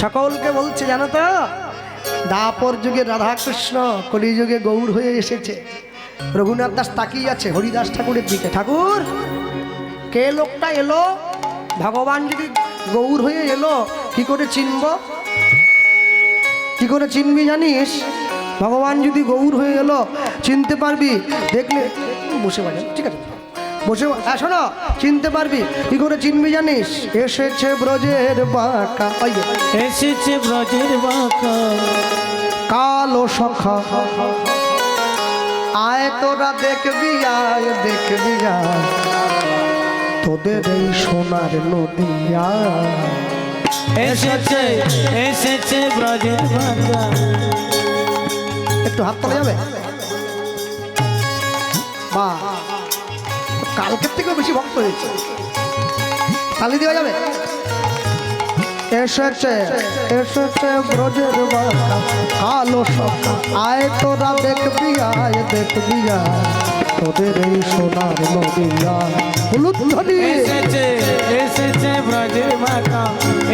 সকলকে বলছে জানো তো, দাপর যুগে রাধাকৃষ্ণ, কলিযুগে গৌর হয়ে এসেছে। রঘুনাথ দাস তাকিয়ে আছে হরিদাস ঠাকুরের দিকে। ঠাকুর, কে লোকটা এলো? ভগবান যদি গৌর হয়ে এলো কি করে চিনব? কি করে চিনবি জানিস? ভগবান যদি গৌর হয়ে এলো চিনতে পারবি, দেখলে বসে বাজে, ঠিক আছে বসে শোনো, চিনতে পারবি। কি করে চিনবি জানিস? এসেছে ব্রজের বাঁকা, এসেছে ব্রজের বাঁকা কালো সখা, আয় তোরা দেখবি, আয় দেখবি আয়, তোদের এই সোনার নদিয়া। এসেছে এসেছে ব্রজের বাঁকা। একটু হাত তোলা যাবে? বা কালকের থেকেও বেশি ভক্ত হয়েছে, তালি দেওয়া যাবে? এসেছে এসেছে ব্রজের বাঁকা কালো সখা, আয় তোরা দেখবি, আয় দেখবি আয়, তোদের এই সোনার নদিয়া। হলুদ ধ্বনি। এসেছে এসেছে ব্রজের বাঁকা,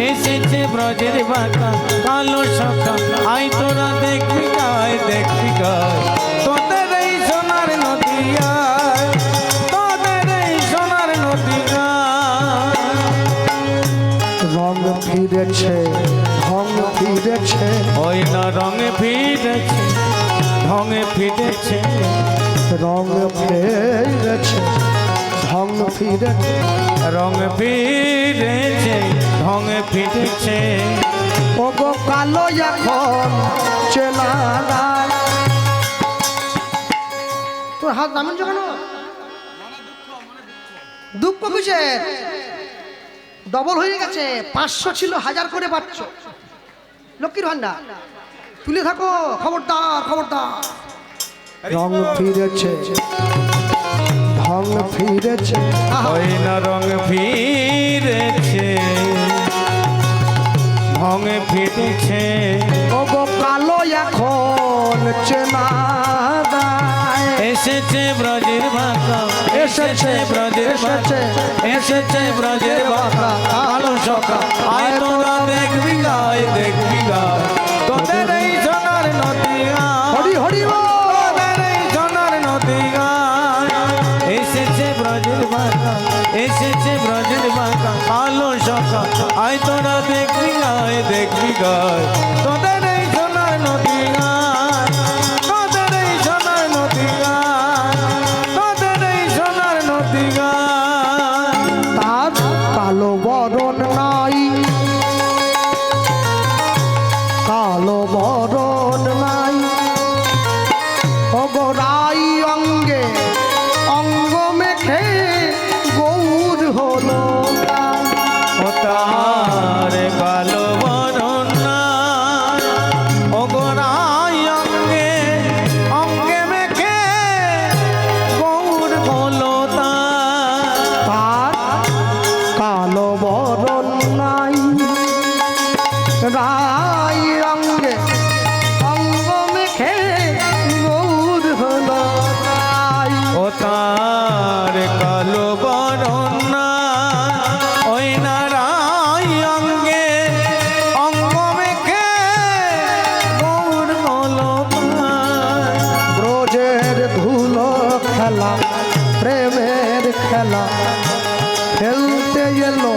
এসেছে ব্রজের বাঁকা কালো সখা, আয় তোরা দেখবি গায়, দেখবি গায়, তোদের এই সোনার নদিয়া, তোদের এই সোনার নদিয়া। রং ফিরেছে, ঢং ফিরেছে, ওই না রঙে ফিরেছে, ঢঙে ফিরেছে, রং ফিরেছে, ঢং ফিরেছে, রঙ ফিরেছে, ঢঙে ফিরেছে। ও গো কালো এখন চেনা নাই। তোর হাত নামেন কেন? দুঃখ কিসের? ডবল হয়ে গেছে, 500 ছিল 1000 করে পাচ্ছ। লক্ষ্মীর ভান্ডার তুলে থাকো, খবরদার খবরদার। রং ফিরেছে, ঢং ফিরেছে, ওই না রঙ ফিরেছে, ঢঙে ফিরেছে। ও গো কালো এখন চেনা যায়। এসেছে ব্রজের বাঁকা, এসেছে ব্রজের বাঁকা, এসেছে ব্রজের বাঁকা কালো সখা, আয় তোরা দেখবি গায়, দেখবি গায়, তোদের এই সোনার নদিয়া। হরি হরি বল। তোদের এই সোনার নদিয়া। এসেছে ব্রজের বাঁকা, এসেছে ব্রজের বাঁকা কালো সখা, আয় তোরা দেখবি গায়, দেখবি গায়, তোদের এই সোনার নদিয়া, তোদের এই সোনার নদিয়া, তোদের এই সোনার নদিয়া। তার কালো বরণ নাই, কালো বরণ নাই, অগরাই অঙ্গে অঙ্গ মেখে গৌর হলো। ও তার কালো বরণ নাই, ও গোরাই অঙ্গে অঙ্গে মেখে গৌর হলো তার। তার কালো বরণ নাই, রাই অঙ্গে অঙ্গ মেখে গৌর হলো তাই। ও তার কালো বরণ নাই, ওই নারাই অঙ্গে অঙ্গ মেখে গৌর হলো তার। ব্রজের ধুলো খেলা, প্রেমের খেলা খেলতে এলো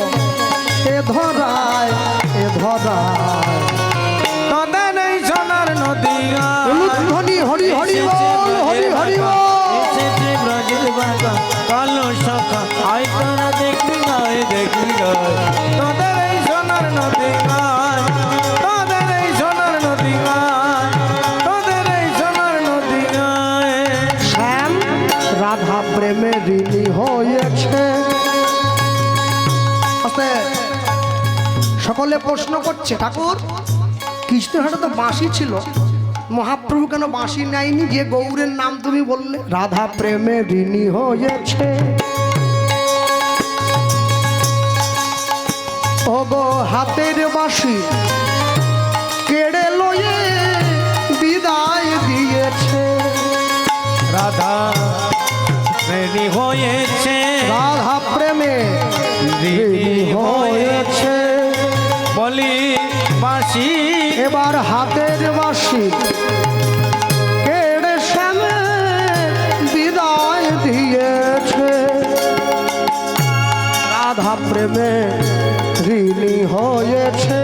এ ধরায়, এ ধরায়। তোদের এই সোনার নদিয়া। ধ্বনি হরি হরি বল, হরি হরি বল। এসেছে ব্রজের বাঁকা কালো সখা, আয় তোরা দেখবি গায়, দেখবি গায়, তোদের এই সোনার নদিয়া, তোদের এই সোনার নদিয়া, তোদের এই সোনার নদিয়া। শ্যাম রাধা প্রেমে ঋণী হয়েছে। আস্তে। সকলে প্রশ্ন করছে, ঠাকুর কৃষ্ণঘাটে তো বাঁশি ছিল, মহাপ্রভু কেন বাঁশি নেয়নি? যে গৌরের নাম তুমি বললে, রাধা প্রেমে ঋণী হয়েছে। ও গো হাতের বাঁশি কেড়ে লয়ে বিদায় দিয়েছে। রাধা প্রেমী হয়েছে, রাধা প্রেমে ঋণী হয়েছে। বলি বাঁশি এবার হাতের বাঁশি কেড়ে শ্যামে বিদায় দিয়েছে। রাধা প্রেমে ঋণী হয়েছে,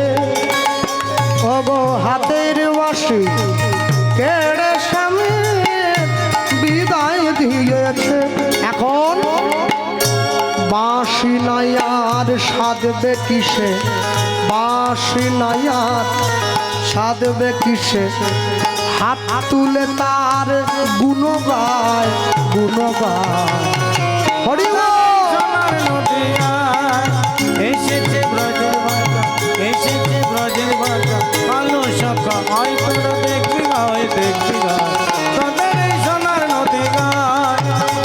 ওগো হাতের বাঁশি কেড়ে শ্যামে বিদায় দিয়েছে। এখন বাঁশি নাই আর সাধবে কিসে, বাঁশি নাই আর সাধবে কিসে, হাত তুলে তার গুণ গায়, গুণ গায়। হরি বল। সোনার নদী আয়, এসেছে ব্রজের বাঁকা, এসেছে ব্রজের বাঁকা, কালো সখা আয় তোরা দেখবি গায়, দেখবি গায়। তোদের এই সোনার নদী গায়,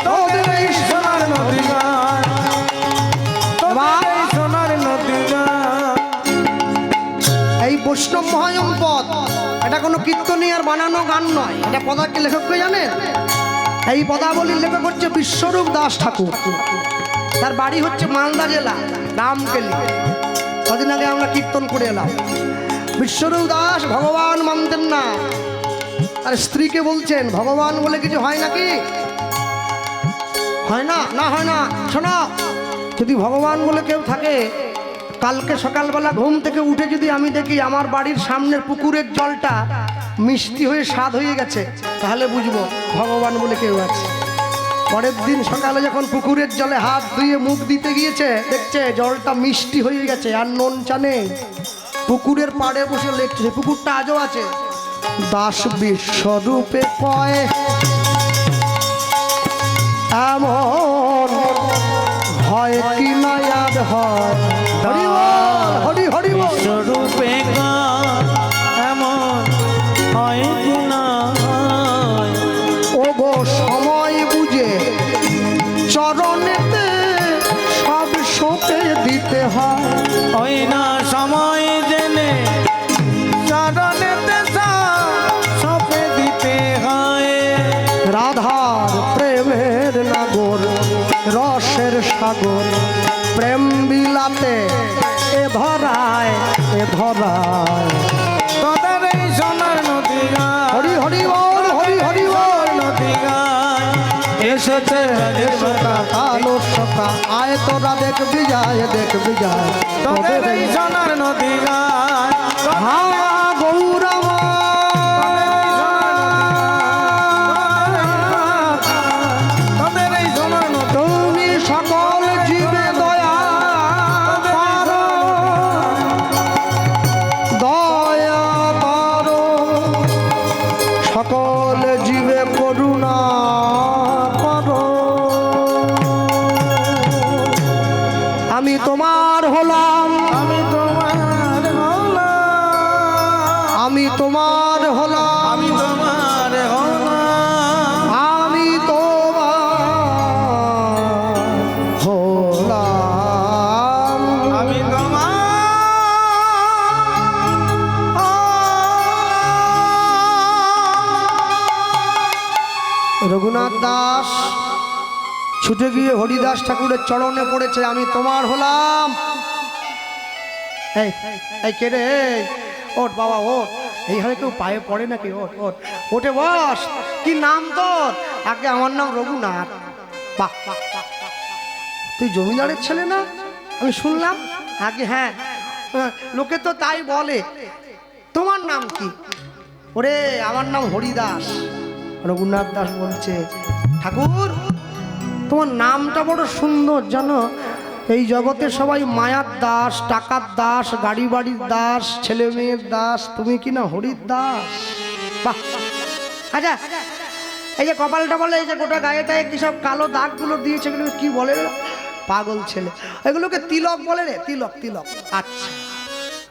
তোদের এই সোনার নদী গায়, তোদের এই সোনার নদী গায়। এই বৈষ্ণব মহায়ম পদ এটা কোনো কীর্তনীয়ার বানানো গান নয়, এটা পদাকে লেখক কে জানেন? এই পদাবলীর লেখক হচ্ছে বিশ্বরূপ দাস ঠাকুর। তার বাড়ি হচ্ছে মালদা জেলা রামকেলি। কদিন আগে আমরা কীর্তন করে এলাম। বিশ্বরূপ দাস ভগবান মানতেন না, আর স্ত্রীকে বলছেন ভগবান বলে কিছু হয় নাকি? হয় না, না হয় না। শোনো, যদি ভগবান বলে কেউ থাকে, কালকে সকালবেলা ঘুম থেকে উঠে যদি আমি দেখি আমার বাড়ির সামনের পুকুরের জলটা মিষ্টি হয়ে স্বাদ হয়ে গেছে, তাহলে বুঝবো ভগবান বলে কেউ আছে। পরের দিন সকালে যখন পুকুরের জলে হাত ধুয়ে মুখ দিতে গিয়েছে, দেখছে জলটা মিষ্টি হয়ে গেছে, আর নুন চা নেই। পুকুরের পাড়ে বসে লেখছে, পুকুরটা আজও আছে। দাস বিশ্বরূপে কয় এমন হয় কি না আর হয়। হরি বল, হরি হরি বল। বিশ্বরূপে গায়, এমন হয় কি না হয়। ওগো সময় বুঝে চরণেতে সব সঁপে দিতে হয়। ওই না সময় জেনে চরণেতে সঁপে দিতে হয়। রাধার প্রেমের নাগর রসের সাগর, প্রেম বিলাতে এ ধরায়, এ ধরায়। তোদের এই সোনার নদী গায়, হরি হরি বল, হরি হরি বল। নদী গায়, এসেছে সখা কালো সখা, আয় তোরা দেখবি যায়, দেখবি যায়। তোদের এই সোনার নদী গায়। হ্যাঁ গৌরমা তোদের এই সোনার নদী, তুমি সকল জীবে দয়া করো, দয়া করো, সকল জীবে করুণা করো। আমি তোমার হলাম, আমি তোমার হলাম, আমি তোমার হলাম, আমি তোমার হলাম, আমি তোমার হলাম। আমি তোমার। রঘুনাথ দাস ছুটে গিয়ে হরিদাস ঠাকুরের চরণে পড়েছে, আমি তোমার হলাম। এই এই কে রে? ওঠ বাবা ওঠ, এইভাবে কেউ পায়ে পড়ে নাকি? ওঠ ওঠ, ওঠে বস। কি নাম তোর? আগে আমার নাম রঘুনাথ। বাহ বাহ বাহ, তুই জমিদারের ছেলে না? আমি শুনলাম আগে। হ্যাঁ, লোকে তো তাই বলে। তোমার নাম কি? ওরে আমার নাম হরিদাস। রঘুনাথ দাস বলছে, ঠাকুর তোমার নামটা বড় সুন্দর জানো। এই জগতে সবাই মায়ার দাস, টাকার দাস, গাড়ি বাড়ির দাস, ছেলে মেয়ের দাস, তুমি কি না হরির দাস। বাহ। আচ্ছা, এই যে কপালটা বলে, এই যে গোটা গায়েটায় কি সব কালো দাগগুলো দিয়েছে, এগুলো কি বলে রে? পাগল ছেলে, এগুলোকে তিলক বলে রে, তিলক তিলক। আচ্ছা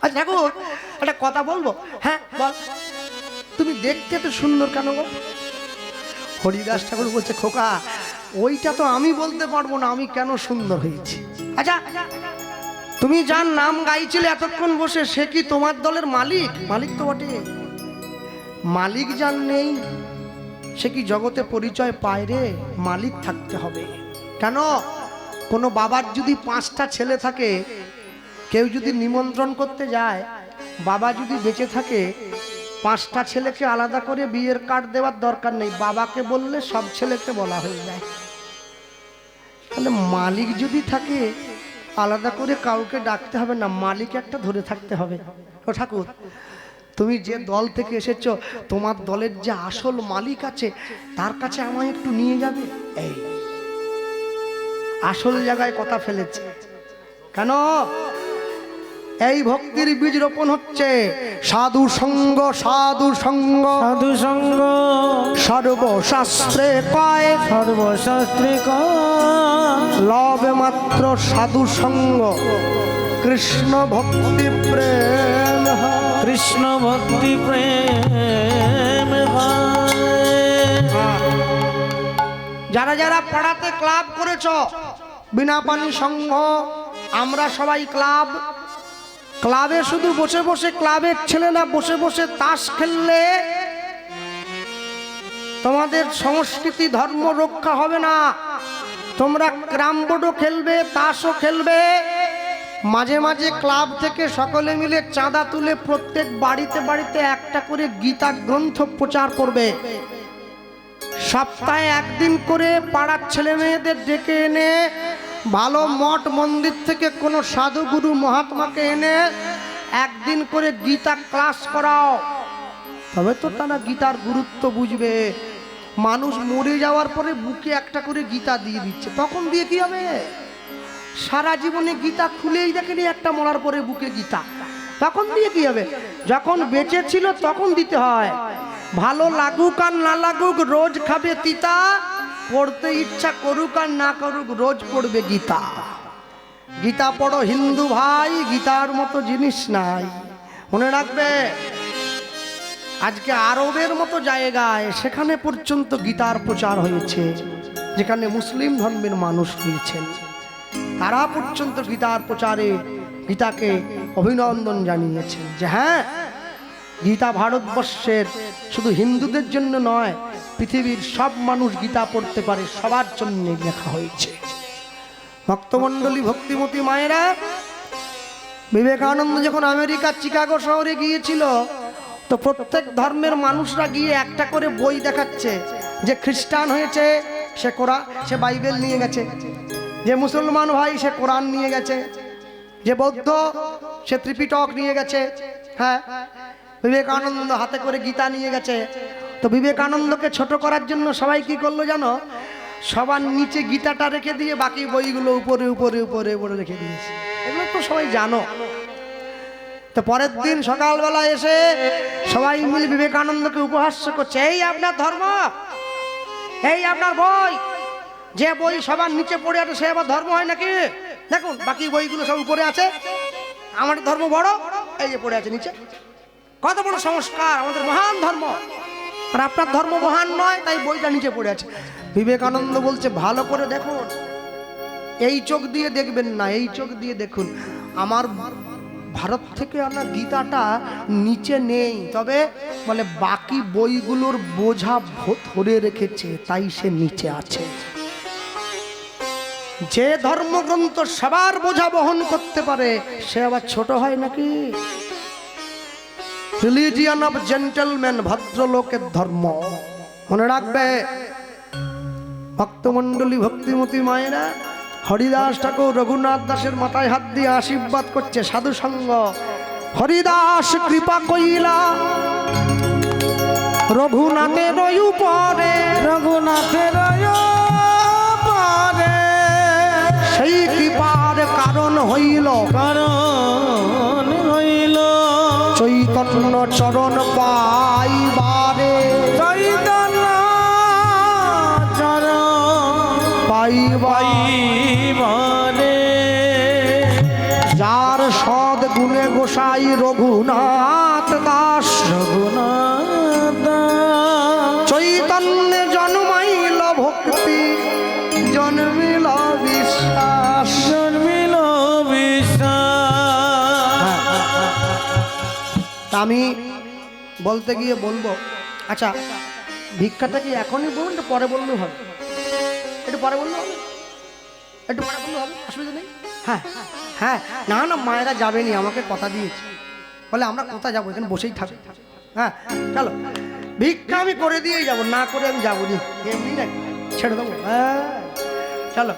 আচ্ছা ঠাকুর একটা কথা বলবো? হ্যাঁ বল। তুমি দেখতে তো সুন্দর কেন গো? হরিদাস ঠাকুর বলছে, খোকা ওইটা তো আমি বলতে পারবো না আমি কেন সুন্দর হয়েছি। আচ্ছা তুমি যার নাম গাইছিলে এতক্ষণ বসে, সে কি তোমার দলের মালিক? মালিক তো বটে। মালিক যার নেই সে কি জগতে পরিচয় পায় রে? মালিক থাকতে হবে। কেন? কোনো বাবার যদি 5টা ছেলে থাকে, কেউ যদি নিমন্ত্রণ করতে যায় বাবা যদি বেঁচে থাকে 5টা ছেলেকে আলাদা করে বিয়ের কার্ড দেওয়ার দরকার নেই, বাবাকে বললে সব ছেলেকে বলা হয়ে যায়। তাহলে মালিক যদি থাকে আলাদা করে কাউকে ডাকতে হবে না, মালিক একটা ধরে থাকতে হবে। ও ঠাকুর, তুমি যে দল থেকে এসেছো তোমার দলের যে আসল মালিক আছে তার কাছে আমায় একটু নিয়ে যাবে। এই আসল জায়গায় কথা ফেলেছে কেন? এই ভক্তির বীজ রোপণ হচ্ছে। সাধু সঙ্গ, সাধু সঙ্গ, সাধু সঙ্গ সর্বশাস্ত্রে কয়, সর্বশাস্ত্রে লবে মাত্র সাধু সঙ্গ, কৃষ্ণ ভক্তি প্রেম হয়। কৃষ্ণ ভক্তি প্রেম হয়। যারা যারা পাড়াতে ক্লাব করেছ, বিনা পানি সংঘ, আমরা সবাই ক্লাব, ক্লাবে শুধু বসে বসে ক্লাবের ছেলেরা বসে বসে তাস খেললে তোমাদের সংস্কৃতি ধর্ম রক্ষা হবে না। তোমরা ক্যারাম বোর্ডও খেলবে, তাসও খেলবে, মাঝে মাঝে ক্লাব থেকে সকলে মিলে চাঁদা তুলে প্রত্যেক বাড়িতে বাড়িতে একটা করে গীতা গ্রন্থ প্রচার করবে। সপ্তাহে একদিন করে পাড়ার ছেলে মেয়েদের ডেকে এনে ভালো মঠ মন্দির থেকে কোনো সাধু গুরু মহাত্মাকে এনে একদিন করে গীতা ক্লাস করাও, তবে তো তারা গীতার গুরুত্ব বুঝবে। মানুষ মরে যাওয়ার পরে বুকে একটা করে গীতা দিয়ে দিচ্ছে, তখন দিয়ে কি হবে? সারা জীবনে গীতা খুলেই দেখেনি একটা মরার পরে বুকে গীতা, তখন দিয়ে কি হবে? যখন বেঁচে ছিল তখন দিতে হয়। ভালো লাগুক আর না লাগুক রোজ খাবে তিতা, পড়তে ইচ্ছা করুক আর না করুক রোজ পড়বে গীতা। গীতা পড়ো হিন্দু ভাই, গীতার মতো জিনিস নাই, মনে রাখবে। আজকে আরবের মতো জায়গায় সেখানে পর্যন্ত গীতার প্রচার হয়েছে, যেখানে মুসলিম ধর্মের মানুষ রয়েছেন, তারা পর্যন্ত গীতার প্রচারে গীতাকে অভিনন্দন জানিয়েছেন যে হ্যাঁ, গীতা ভারতবর্ষের শুধু হিন্দুদের জন্য নয়, পৃথিবীর সব মানুষ গীতা পড়তে পারে, সবার জন্য লেখা হয়েছে। ভক্তমণ্ডলী, ভক্তিমতী মায়েরা, বিবেকানন্দ যখন আমেরিকার চিকাগো শহরে গিয়েছিল তো প্রত্যেক ধর্মের মানুষরা গিয়ে একটা করে বই দেখাচ্ছে। যে খ্রিস্টান হয়েছে সে বাইবেল নিয়ে গেছে, যে মুসলমান ভাই সে কোরআন নিয়ে গেছে, যে বৌদ্ধ সে ত্রিপিটক নিয়ে গেছে। হ্যাঁ, বিবেকানন্দ হাতে করে গীতা নিয়ে গেছে। তো বিবেকানন্দকে ছোট করার জন্য সবাই কি করলো জানো? সবার নিচে গীতাটা রেখে দিয়ে বাকি বইগুলো উপরে উপরে উপরে উপরে রেখে দিয়েছে। এগুলো তো সবাই জানো। তো পরের দিন সকালবেলা এসে সবাই মিলে বিবেকানন্দকে উপহাস্য করছে, এই আপনার ধর্ম, এই আপনার বই, যে বই সবার নিচে পড়ে আছে সে আবার ধর্ম হয় নাকি? দেখুন বাকি বইগুলো সব উপরে আছে, আমার ধর্ম বড়, এই যে পড়ে আছে নিচে। কত বড় সংস্কার, আমাদের মহান ধর্ম, আর আপনার ধর্ম মহান নয়, তাই বইটা নিচে পড়ে আছে। বিবেকানন্দ বলছে ভালো করে দেখুন, এই চোখ দিয়ে দেখবেন না, এই চোখ দিয়ে দেখুন। আমার ভারত থেকে আনা গীতাটা নিচে নেই, তবে বলে বাকি বইগুলোর বোঝা ধরে রেখেছে, তাই সে নিচে আছে। যে ধর্মগ্রন্থ সবার বোঝা বহন করতে পারে সে আবার ছোট হয় নাকি? রিলিজিয়ান অফ জেন্টলম্যান, ভদ্রলোকের ধর্ম, মনে রাখবে। ভক্তমণ্ডলী, ভক্তিমতী মায়েরা, হরিদাস ঠাকুর রঘুনাথ দাসের মাথায় হাত দিয়ে আশীর্বাদ করছে। সাধু সঙ্গ, হরিদাস কৃপা কইলা রঘুনাথের উপরে, রঘুনাথের পরে সেই কৃপার কারণ হইল, কারণ হইল চৈতন্য চরণ পাইবারে, চৈতন্য চরণ পাইবারে। যার সদ গুণে গোসাই রঘুনাথ দাস, রঘুনাথ চৈতন্যে জন্মাইল ভক্তি, জন্মিল বিশ্বাস, জন্মিল বিশ্বাস। আমি বলতে গিয়ে বলবো, আচ্ছা ভিক্ষাটা কি এখনই বলুন, একটু পরে বললেও হবে? একটু পরে বললেও হবে, একটু পরে বললেও হবে, অসুবিধা নেই। হ্যাঁ হ্যাঁ, না না মায়েরা যাবেনি, আমাকে কথা দিয়েছে, বলে আমরা কোথায় যাবো, এখানে বসেই থাকবো। হ্যাঁ চলো, ভিক্ষা আমি করে দিয়েই যাবো, না করে আমি যাবো নি, এমনি নাকি ছেড়ে দেবো। হ্যাঁ চলো,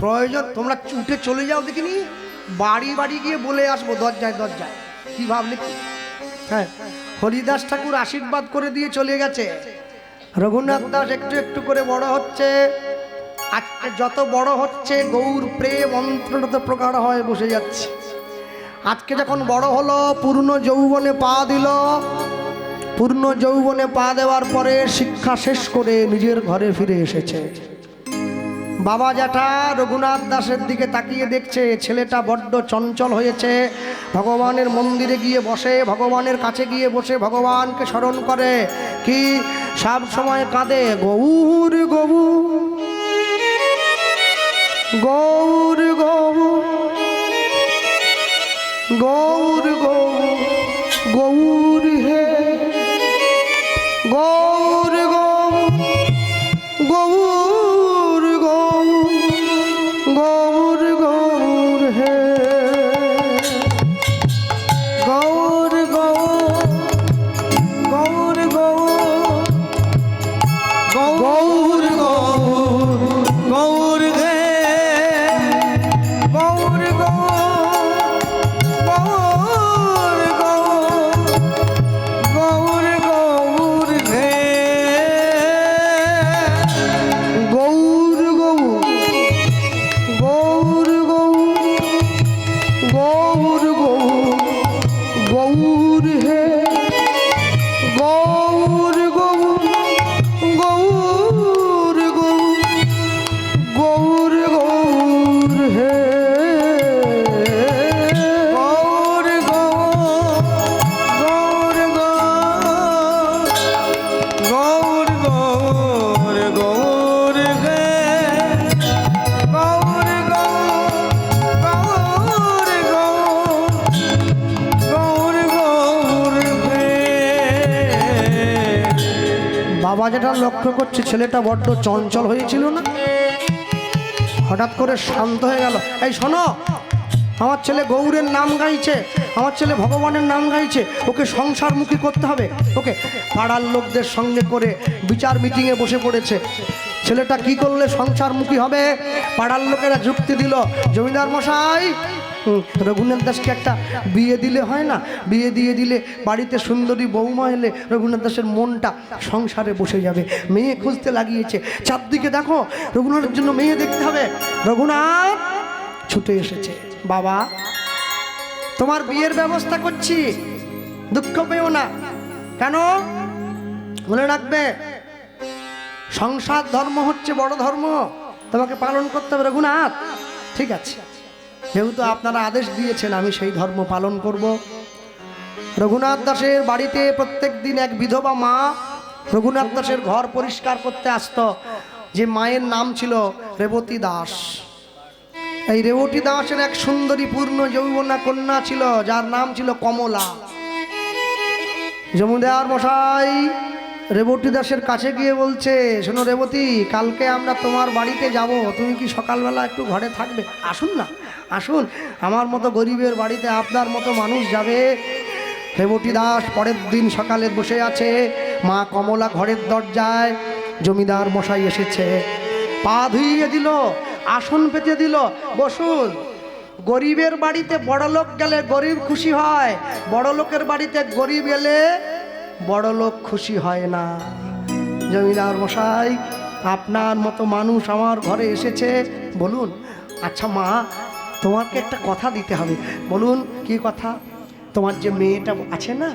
প্রয়োজন তোমরা উঠে চলে যাও, দেখিনি বাড়ি বাড়ি গিয়ে বলে আসবো, দরজায় দরজায়। কি ভাবলে কি? হ্যাঁ, হরিদাস ঠাকুর আশীর্বাদ করে দিয়ে চলে গেছে। রঘুনাথ দাস একটু একটু করে বড় হচ্ছে। আজকে যত বড় হচ্ছে গৌর প্রেম অন্তর্গত প্রকার হয়ে বসে যাচ্ছে। আজকে যখন বড় হলো, পূর্ণ যৌবনে পা দিল। পূর্ণ যৌবনে পা দেওয়ার পরে শিক্ষা শেষ করে নিজের ঘরে ফিরে এসেছে। বাবা জ্যাঠা রঘুনাথ দাসের দিকে তাকিয়ে দেখছে ছেলেটা বড্ড চঞ্চল হয়েছে। ভগবানের মন্দিরে গিয়ে বসে, ভগবানের কাছে গিয়ে বসে ভগবানকে স্মরণ করে। কি সব সময় কাঁদে, গৌর গৌর গৌর গৌর গৌর গৌর গৌর হে গৌর গৌর গৌর গৌর গৌর গৌর হে গৌর গৌর গৌর গৌর গৌর গৌর গৌর হে গৌর গৌর গৌর গৌর গৌর গৌর হে গৌর গৌর গৌর গৌর গৌর গৌর গৌর হে গৌর গৌর গৌর গৌর গৌর গৌর হে গৌর গৌর গৌর গৌর গৌর হে গৌর গৌর গৌর গৌর হে। বাবা যেটা লক্ষ্য করছে ছেলেটা বড্ড চঞ্চল হয়েছিল না, হঠাৎ করে শান্ত হয়ে গেল। এই শোনো, আমার ছেলে গৌরের নাম গাইছে, আমার ছেলে ভগবানের নাম গাইছে, ওকে সংসারমুখী করতে হবে। ওকে পাড়ার লোকদের সঙ্গে করে বিচার মিটিংয়ে বসে পড়েছে। ছেলেটা কি করলে সংসারমুখী হবে? পাড়ার লোকেরা যুক্তি দিল, জমিদার মশাই রঘুনাথ দাসকে একটা বিয়ে দিলে হয় না? বিয়ে দিয়ে দিলে বাড়িতে সুন্দরী বৌমা এলে রঘুনাথ দাসের মনটা সংসারে বসে যাবে। মেয়ে খুঁজতে লাগিয়েছে, চারদিকে দেখো রঘুনাথের জন্য মেয়ে দেখতে হবে। রঘুনাথ ছুটে এসেছে, বাবা তোমার বিয়ের ব্যবস্থা করছি, দুঃখ পেও না। কেন? মনে রাখবে সংসার ধর্ম হচ্ছে বড় ধর্ম, তোমাকে পালন করতে হবে। রঘুনাথ ঠিক আছে, যেহেতু আপনারা আদেশ দিয়েছেন আমি সেই ধর্ম পালন করব। রঘুনাথ দাসের বাড়িতে প্রত্যেক দিন এক বিধবা মা রঘুনাথ দাসের ঘর পরিষ্কার করতে আসতো, যে মায়ের নাম ছিল রেবতী দাস। এই রেবতী দাসের এক সুন্দরী পূর্ণ যৌবনা কন্যা ছিল, যার নাম ছিল কমলা। জমিদার মশাই রেবতী দাসের কাছে গিয়ে বলছে, শোনো রেবতী, কালকে আমরা তোমার বাড়িতে যাব, তুমি কি সকালবেলা একটু ঘরে থাকবে? আসুন না, আসুন, আমার মতো গরিবের বাড়িতে আপনার মতো মানুষ যাবে। রেবতী দাস পরের দিন সকালে বসে আছে, মা কমলা ঘরের দরজায়। জমিদার মশাই এসেছে, পা ধুইয়ে দিল, আসন পেতে দিল, বসুন। গরিবের বাড়িতে বড় লোক গেলে গরিব খুশি হয়, বড় লোকের বাড়িতে গরিব এলে বড় লোক খুশি হয় না। জমিদার মশাই আপনার মতো মানুষ আমার ঘরে এসেছে, বলুন। আচ্ছা মা, তোমাকে একটা কথা দিতে হবে। বলুন কি কথা? তোমার যে মেয়েটা আছে না,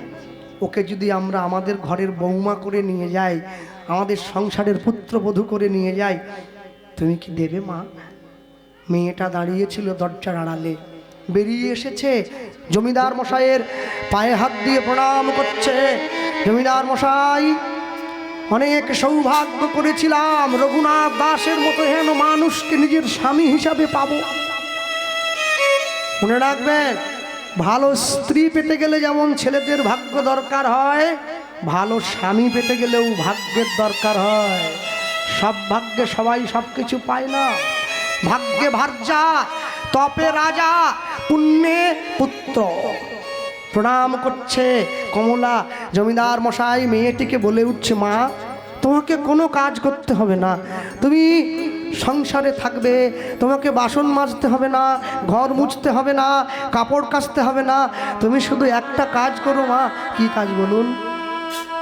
ওকে যদি আমরা আমাদের ঘরের বৌমা করে নিয়ে যাই, আমাদের সংসারের পুত্রবধূ করে নিয়ে যাই, তুমি কি দেবে মা? মেয়েটা দাঁড়িয়েছিল দরজার আড়ালে, বেরিয়ে এসেছে, জমিদার মশাইয়ের পায়ে হাত দিয়ে প্রণাম করছে। জমিদার মশাই, অনেক সৌভাগ্য করেছিলাম রঘুনাথ দাসের মতো হেন মানুষকে নিজের স্বামী হিসাবে পাবো। মনে রাখবেন, ভালো স্ত্রী পেতে গেলে যেমন ছেলেদের ভাগ্য দরকার হয়, ভালো স্বামী পেতে গেলেও ভাগ্যের দরকার হয়। সব ভাগ্যে সবাই সব কিছু পায় না। ভাগ্যে ভার্যা, তপে রাজা, পুণ্যে পুত্র। প্রণাম করছে। কমলা জমিদার মশাই মেয়েটিকে বলে উঠছে, মা তোমাকে কোনো কাজ করতে হবে না, তুমি সংসারে থাকবে, তোমাকে বাসন মাজতে হবে না, ঘর মুছতে হবে না, কাপড় কাচতে হবে না, তুমি শুধু একটা কাজ করো মা। কি কাজ বলুন?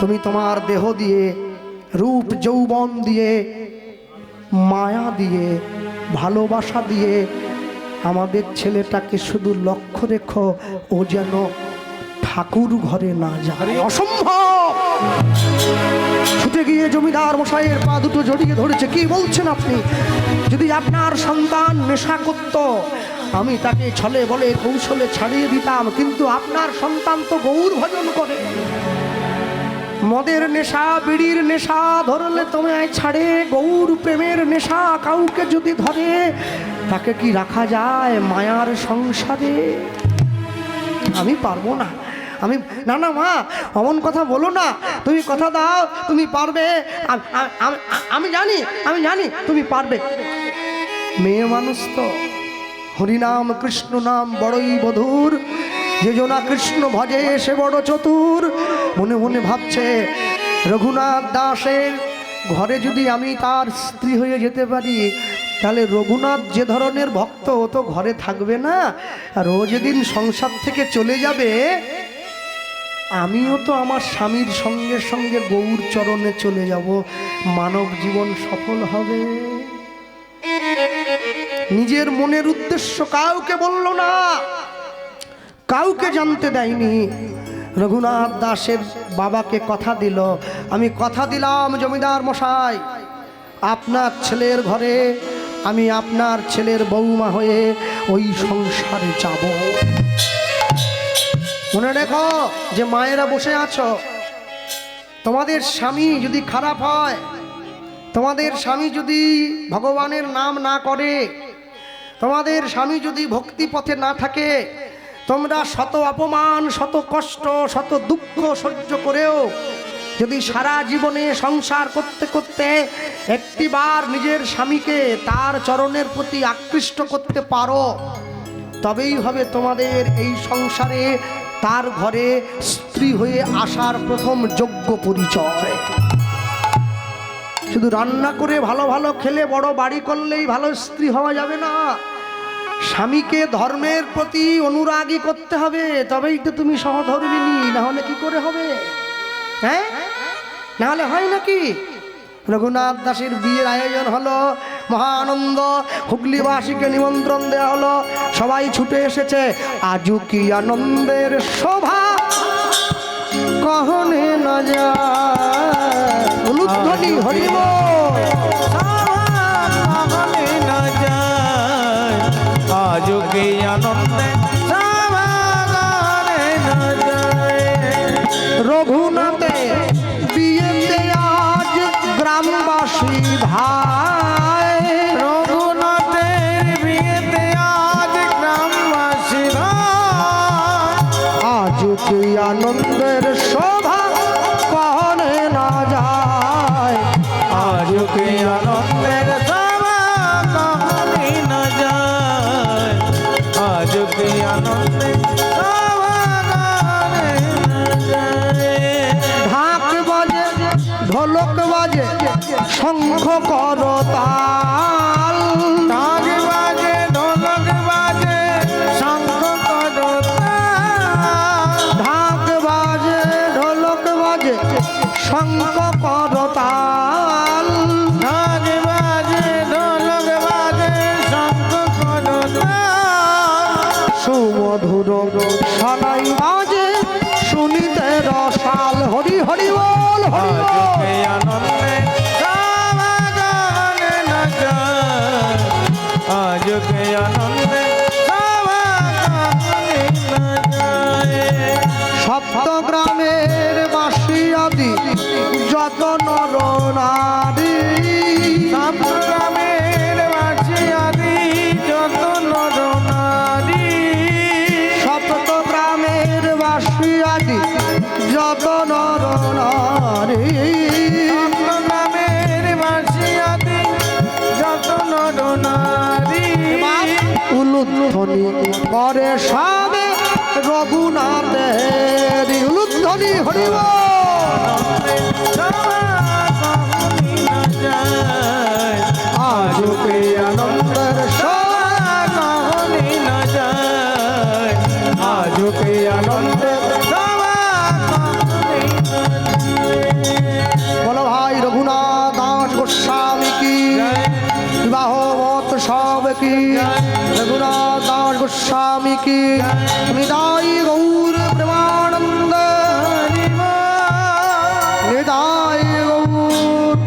তুমি তোমার দেহ দিয়ে, রূপ যৌবন দিয়ে, মায়া দিয়ে, ভালোবাসা দিয়ে আমাদের ছেলেটাকে শুধু লক্ষ্য রেখো, ও যেন ঠাকুর ঘরে না যায়। অসম্ভব! ছুটে গিয়ে জমিদার মশাইয়ের পা দুটো জড়িয়ে ধরেছে। কি বলছেন আপনি? যদি আপনার সন্তান নেশা করত, আমি তাকে ছলে বলে কৌশলে ছাড়িয়ে দিতাম, কিন্তু আপনার সন্তান তো গৌর ভজন করে। মদের নেশা, বিড়ির নেশা ধরলে তোমায় ছাড়ে, গৌর প্রেমের নেশা কাউকে যদি ধরে, তাকে কি রাখা যায় মায়ার সংসারে? আমি পারবো না। না না মা, অমন কথা বলো না, তুমি কথা দাও তুমি পারবে। আমি জানি তুমি পারবে। মেয়ে মানুষ তো, হরিনাম কৃষ্ণ নাম বড়ই বধুর, যে জনা কৃষ্ণ ভজে সে বড় চতুর। মনে মনে ভাবছে, রঘুনাথ দাসের ঘরে যদি আমি তার স্ত্রী হয়ে যেতে পারি, তাহলে রঘুনাথ যে ধরনের ভক্ত, ও তো ঘরে থাকবে না, আর ও যেদিন সংসার থেকে চলে যাবে, আমিও তো আমার স্বামীর সঙ্গে সঙ্গে গৌর চরণে চলে যাব, মানব জীবন সফল হবে। নিজের মনের উদ্দেশ্য কাউকে বলল না, কাউকে জানতে দেয়নি। রঘুনাথ দাসের বাবাকে কথা দিল, আমি কথা দিলাম জমিদার মশাই, আপনার ছেলের ঘরে আমি আপনার ছেলের বৌমা হয়ে ওই সংসারে যাব। মনে রেখো যে মায়েরা বসে আছো, তোমাদের স্বামী যদি খারাপ হয়, তোমাদের স্বামী যদি ভগবানের নাম না করে, তোমাদের স্বামী যদি ভক্তি পথে না থাকে, তোমরা শত অপমান, শত কষ্ট, শত দুঃখ সহ্য করেও যদি সারা জীবনে সংসার করতে করতে একটিবার নিজের স্বামীকে তার চরণের প্রতি আকৃষ্ট করতে পারো, তবেই হবে তোমাদের এই সংসারে তার ঘরে স্ত্রী হয়ে আসার প্রথম যোগ্য পরিচয়। শুধু রান্না করে ভালো ভালো খেলে বড় বাড়ি করলেই ভালো স্ত্রী হওয়া যাবে না। স্বামীকে ধর্মের প্রতি অনুরাগী করতে হবে, তবেই তো তুমি সহধর্মিনী, না হলে কি করে হবে? হ্যাঁ, না হলে হয় নাকি? রঘুনাথ দাসের বিয়ের আয়োজন হলো, মহানন্দ, হুগলিবাসীকে নিমন্ত্রণ দেওয়া হলো, সবাই ছুটে এসেছে। আজু কি আনন্দের শোভা কহনে না যায়, উলুধ্বনি হরিব না যায়, আজ কি আনন্দে না যায়। রঘুনাথে বিয়েতে আজ গ্রামবাসী ভাই, রঘুনাথের বিয়েতে আজ গ্রামবাসী ভাই, আজ কি আনন্দের শোভা কহনে না যায়, আজ কি আনন্দের শোভা কহনে না যায়, আজ কি আনন্দের শোভা কহনে না যায়। ঢাক বাজে, ঢোলক বাজে, শঙ্খ করতাল, ঢাক বাজে, ঢোলক বাজে, শঙ্খ করতাল, ঢাক বাজে, ঢোলক বাজে, শঙ্খ করতাল, ঢাক বাজে, ঢোলক বাজে, শঙ্খ করতাল, সুমধুর সানাই বাজে, শুনিতে রসাল। হরি হরি বল, হরি আজ বল। কে আনন্দে শোভা কহনে না যায়, আজ কে আনন্দে শোভা কহনে না যায়। সপ্ত গ্রামের বাসী আদি যত নর নারী, গ্রামের বাসী আদি যত নর নারী, সপ্ত গ্রামের বাসী আদি যত নর নারী, গ্রামের বাসী আদি যত নর নারী, উলুধ্বনি করে সবে রঘুনাথের উলুধ্বনি হরিব। আজ কে আনন্দের কখনি না যায়, আজ কে আনন্দের বলো ভাই রঘুনাথ দাস গোস্বামী কি, বিবাহ মত সব কি, রঘুনাথ দাস গোস্বামী কি, নিদাই গৌর প্রেমানন্দ, নিদাই গৌর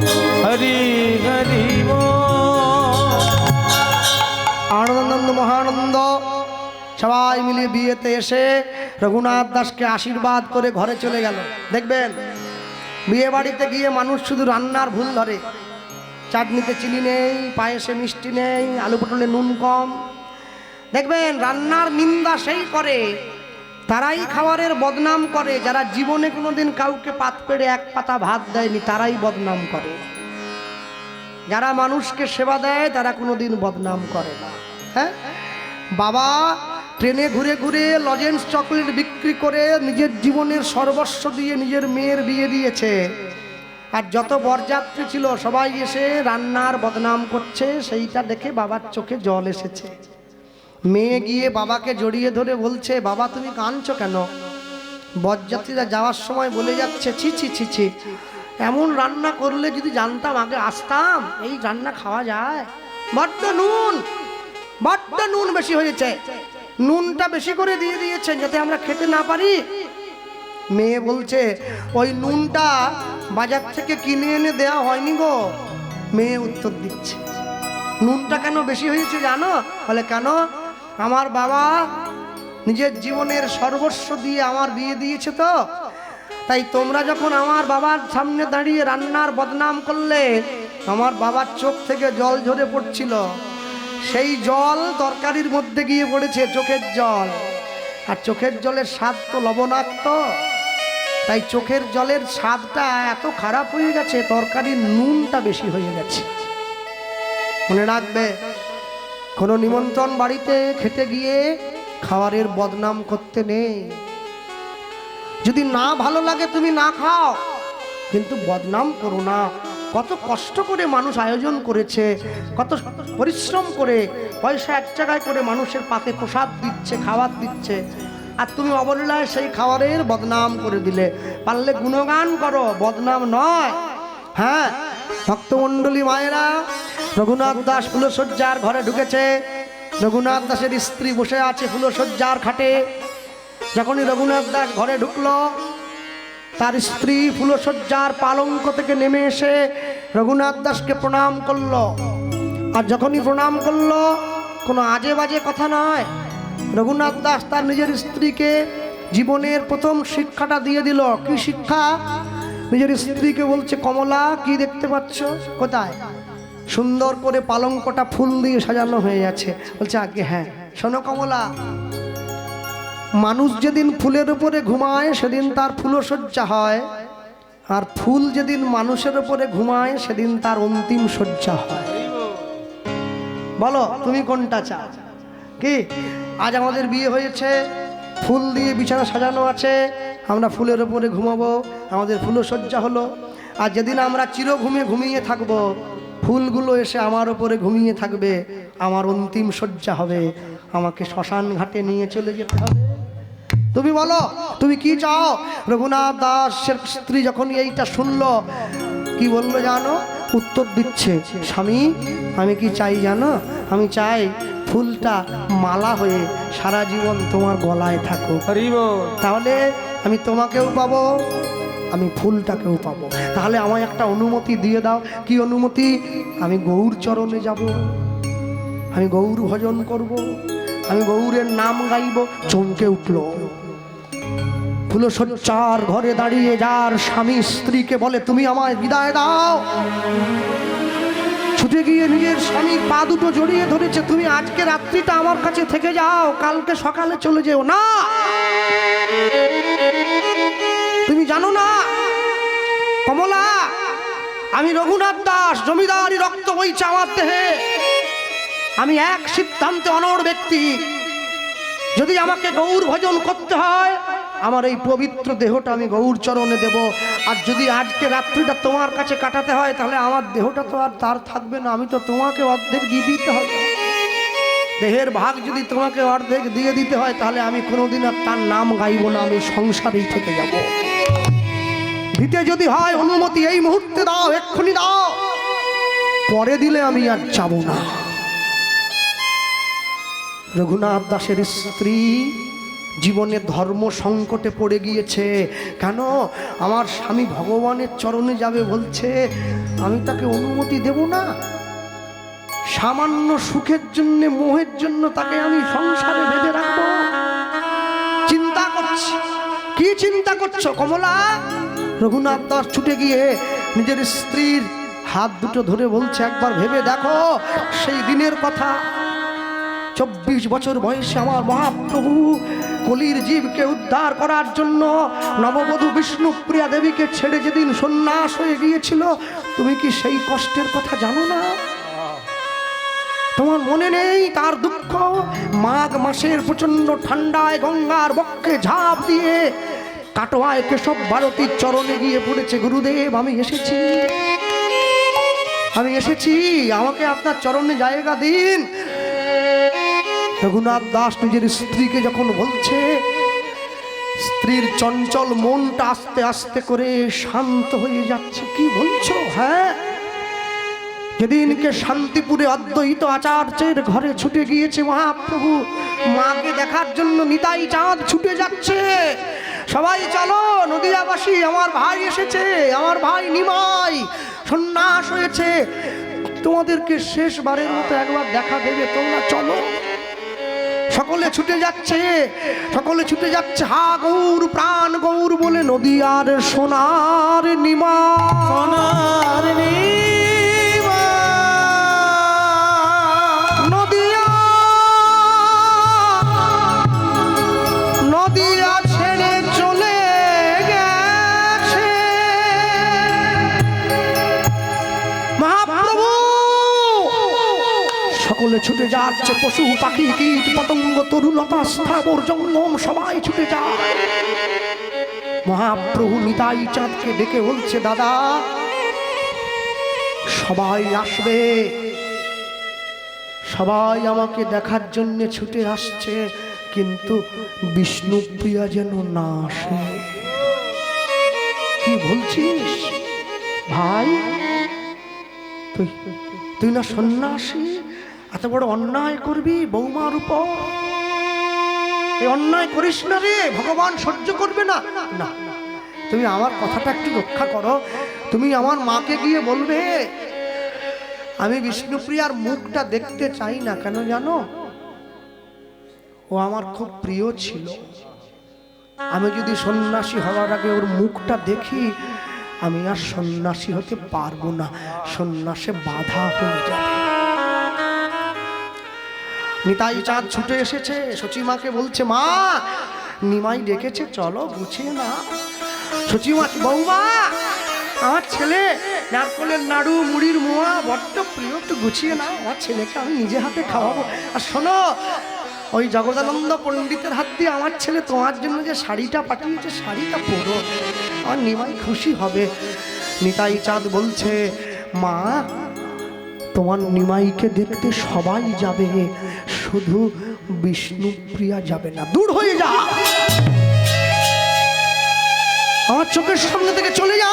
হরি হরি আনন্দ মহানন্দ। সবাই মিলে বিয়েতে এসে রঘুনাথ দাসকে আশীর্বাদ করে ঘরে চলে গেল। দেখবেন বিয়ে বাড়িতে গিয়ে মানুষ শুধু রান্নার ভুল ধরে, চাটনিতে চিনি নেই, পায়েসে মিষ্টি নেই, আলু পটলে নুন কম। দেখবেন রান্নার নিন্দা সেই করে, তারাই খাবারের বদনাম করে যারা জীবনে কোনোদিন কাউকে পাত পেড়ে এক পাতা ভাত দেয়নি, তারাই বদনাম করে। যারা মানুষকে সেবা দেয় তারা কোনোদিন বদনাম করে না। হ্যাঁ, বাবা ট্রেনে ঘুরে ঘুরে লজেন্স চকলেট বিক্রি করে নিজের জীবনের সর্বস্ব দিয়ে নিজের মেয়ের বিয়ে দিয়েছে, আর যত বরযাত্রী ছিল সবাই এসে রান্নার বদনাম করছে, সেইটা দেখে বাবার চোখে জল এসেছে। মেয়ে গিয়ে বাবাকে জড়িয়ে ধরে বলছে, বাবা তুমি কাঁদছো কেন? বরযাত্রীরা যাওয়ার সময় বলে যাচ্ছে, ছি ছি ছি ছি, এমন রান্না করলে যদি জানতাম আগে আসতাম, এই রান্না খাওয়া যায়? বড্ড নুন বেশি হয়েছে, নুনটা বেশি করে দিয়ে দিয়েছেন যাতে আমরা খেতে না পারি। মেয়ে বলছে, ওই নুনটা বাজার থেকে কিনে এনে দেওয়া হয়নি গো। মেয়ে উত্তর দিচ্ছে, নুনটা কেন বেশি হয়েছে জানো? বলে কেন? আমার বাবা নিজের জীবনের সর্বস্ব দিয়ে আমার বিয়ে দিয়েছে, তো তাই তোমরা যখন আমার বাবার সামনে দাঁড়িয়ে রান্নার বদনাম করলে, আমার বাবার চোখ থেকে জল ঝরে পড়ছিল, সেই জল তরকারির মধ্যে গিয়ে পড়েছে, চোখের জল। আর চোখের জলের স্বাদ তো লবণাক্ত, তাই চোখের জলের স্বাদটা এত খারাপ হয়ে গেছে, তরকারির নুনটা বেশি হয়ে গেছে। মনে রাখবে, কোনো নিমন্ত্রণ বাড়িতে খেতে গিয়ে খাবারের বদনাম করতে নেই। যদি না ভালো লাগে তুমি না খাও, কিন্তু বদনাম করো না। কত কষ্ট করে মানুষ আয়োজন করেছে, কত পরিশ্রম করে পয়সা এক জায়গায় করে মানুষের পাতে প্রসাদ দিচ্ছে, খাবার দিচ্ছে, আর তুমি অবলীলায় সেই খাবারের বদনাম করে দিলে। পারলে গুণগান করো, বদনাম নয়। হ্যাঁ, ভক্তমণ্ডলী মায়েরা, রঘুনাথ দাস ফুলশয্যার ঘরে ঢুকেছে। রঘুনাথ দাসের স্ত্রী বসে আছে ফুলশয্যার খাটে। যখনই রঘুনাথ দাস ঘরে ঢুকলো, তার স্ত্রী ফুলশয্যার পালঙ্ক থেকে নেমে এসে রঘুনাথ দাসকে প্রণাম করলো। আর যখনই প্রণাম করলো, কোনো আজে বাজে কথা নয়, রঘুনাথ দাস তার নিজের স্ত্রীকে জীবনের প্রথম শিক্ষাটা দিয়ে দিল। কি শিক্ষা? নিজের স্ত্রীকে বলছে, কমলা কি দেখতে পাচ্ছ? কোথায়? সুন্দর করে পালঙ্কটা ফুল দিয়ে সাজানো হয়ে আছে। বলছে, আগে হ্যাঁ। শোনো কমলা, মানুষ যেদিন ফুলের উপরে ঘুমায় সেদিন তার ফুলশয্যা হয়, আর ফুল যেদিন মানুষের উপরে ঘুমায় সেদিন তার অন্তিম শয্যা হয়। বলো তুমি কোনটা চাও? কি আজ আমাদের বিয়ে হয়েছে, ফুল দিয়ে বিছানা সাজানো আছে, আমরা ফুলের উপরে ঘুমাবো, আমাদের ফুলশয্যা হলো। আর যেদিন আমরা চিরঘুমে ঘুমিয়ে থাকবো, ফুলগুলো এসে আমার উপরে ঘুমিয়ে থাকবে, আমার অন্তিম শয্যা হবে, আমাকে শ্মশান ঘাটে নিয়ে চলে যেতে হবে। তুমি বলো তুমি কি চাও? রঘুনাথ দাসের স্ত্রী যখন এইটা শুনলো, কি বললো জানো? উত্তর দিচ্ছে, স্বামী আমি কি চাই জানো? আমি চাই ফুলটা মালা হয়ে সারা জীবন তোমার গলায় থাকুক। তাহলে আমি তোমাকেও পাবো, আমি ফুলটাকেও পাবো। তাহলে আমায় একটা অনুমতি দিয়ে দাও। কি অনুমতি? আমি গৌর চরণে যাব, আমি গৌর ভজন করব, আমি গৌরের নাম গাইব। চমকে উঠল। ফুলশয্যার ঘরে দাঁড়িয়ে যার স্বামী স্ত্রীকে বলে, তুমি আমায় বিদায় দাও, ছুটে গিয়ে নিজের স্বামীর পা দুটো জড়িয়ে ধরেছে। তুমি আজকে রাত্রিটা আমার কাছে থেকে যাও, কালকে সকালে চলে যেও না। তুমি জানো না কমলা, আমি রঘুনাথ দাস, জমিদারি রক্ত বইছে আমার দেহে। আমি এক সিদ্ধান্তে অনড় ব্যক্তি। যদি আমাকে গৌর ভজন করতে হয়, আমার এই পবিত্র দেহটা আমি গৌর চরণে দেব। আর যদি আজকে রাত্রিটা তোমার কাছে কাটাতে হয়, তাহলে আমার দেহটা তো আর তার থাকবে না, আমি তো তোমাকে অর্ধেক দিয়ে দিতে হবে। দেহের ভাগ যদি তোমাকে অর্ধেক দিয়ে দিতে হয়, তাহলে আমি কোনোদিন আর তার নাম গাইব না, আমি সংসারেই থেকে যাব। দিতে যদি হয় অনুমতি এই মুহূর্তে দাও, এক্ষুনি দাও, পরে দিলে আমি আর যাব না। রঘুনাথ দাসের স্ত্রী জীবনে ধর্ম সংকটে পড়ে গিয়েছে। কেন? আমার স্বামী ভগবানের চরণে যাবে বলছে, আমি তাকে অনুমতি দেব না। সামান্য সুখের জন্য, মোহের জন্য তাকে আমি সংসারে বেঁধে রাখবো? চিন্তা করছি। কি চিন্তা করছো কমলা? রঘুনাথ দাস ছুটে গিয়ে নিজের স্ত্রীর হাত দুটো ধরে বলছে, একবার ভেবে দেখো সেই দিনের কথা। 24 বছর বয়সে আমার মহাপ্রভু কলির জীবকে উদ্ধার করার জন্য নববধূ বিষ্ণুপ্রিয়া দেবীকে ছেড়ে যেদিন সন্ন্যাস হয়ে গিয়েছিল, তুমি কি সেই কষ্টের কথা জানো না? তোমার মনে নেই তার দুঃখ? মাঘ মাসের প্রচন্ড ঠান্ডায় গঙ্গার বক্ষে ঝাঁপ দিয়ে কাটোয়ায় কেশব ভারতীর চরণে গিয়ে পড়েছে, গুরুদেব আমি এসেছি, আমি এসেছি, আমাকে আপনার চরণে জায়গা দিন। রঘুনাথ দাস নিজের স্ত্রীকে যখন বলছে, স্ত্রীর চঞ্চল মনটা আস্তে আস্তে করে শান্ত হয়ে যাচ্ছে। কি বলছো? হ্যাঁ, যেদিনকে শান্তিপুরে অদ্বৈত আচার্যের ঘরে ছুটে গিয়েছে মহাপ্রভু, মাকে দেখার জন্য নিতাই চাঁদ ছুটে যাচ্ছে। সবাই চলো নদিয়াবাসী, আমার ভাই এসেছে, আমার ভাই নিমাই সন্ন্যাস হয়েছে, তোমাদেরকে শেষবারের মতো একবার দেখা দেবে, তোমরা চলো। সকলে ছুটে যাচ্ছে, সকলে ছুটে যাচ্ছে। হা গৌর প্রাণ গৌর বলে নদিয়ার সোনার নিমা, সোনার নিমা, নদিয়া নদিয়া ছেড়ে চলে গেছে মহাপ্রভু। সকলে ছুটে যাচ্ছে, পশু পাখি কীট পতঙ্গ তরুলতা স্থাবর জঙ্গম সবাই ছুটে যায়। মহাপ্রভু নিতাই চাঁদকে ডেকে বলছে, দাদা সবাই আসবে, সবাই আমাকে দেখার জন্য ছুটে আসছে, কিন্তু বিষ্ণুপ্রিয়া যেন না আসে। কি বলছিস ভাই? তুই না সন্ন্যাসী, এত বড় অন্যায় করবি বৌমার উপর? এই অন্যায় করিস না রে, ভগবান সহ্য করবে না। না, তুমি আমার কথাটা একটু রক্ষা করো। তুমি আমার মাকে গিয়ে বলবে, আমি বিষ্ণুপ্রিয়ার মুখটা দেখতে চাই না। কেন জানো? ও আমার খুব প্রিয় ছিল। আমি যদি সন্ন্যাসী হওয়ার আগে ওর মুখটা দেখি, আমি আর সন্ন্যাসী হতে পারবো না, সন্ন্যাসে বাধা হয়ে যাবে। নিতাই চাঁদ ছুটে এসেছে, সচিমাকে বলছে, মা নিমাই ডেকেছে, চলো গুছিয়ে না। সচিমা, বৌমা আমার ছেলে নারকলের নাড়ু মুড়ির মোয়া বড্ড প্রিয়, একটু গুছিয়ে না, আমার ছেলেকে আমি নিজে হাতে খাওয়াবো। আর শোনো, ওই জগদানন্দ পণ্ডিতের হাত দিয়ে আমার ছেলে তোমার জন্য যে শাড়িটা পাঠিয়েছে, শাড়িটা পরো, আমার নিমাই খুশি হবে। নিতাই চাঁদ বলছে, মা তোমার নিমাইকে দেখতে সবাই যাবে, শুধু বিষ্ণুপ্রিয়া যাবে না। দূর হয়ে যা, আমার চোখের সামনে থেকে চলে যা।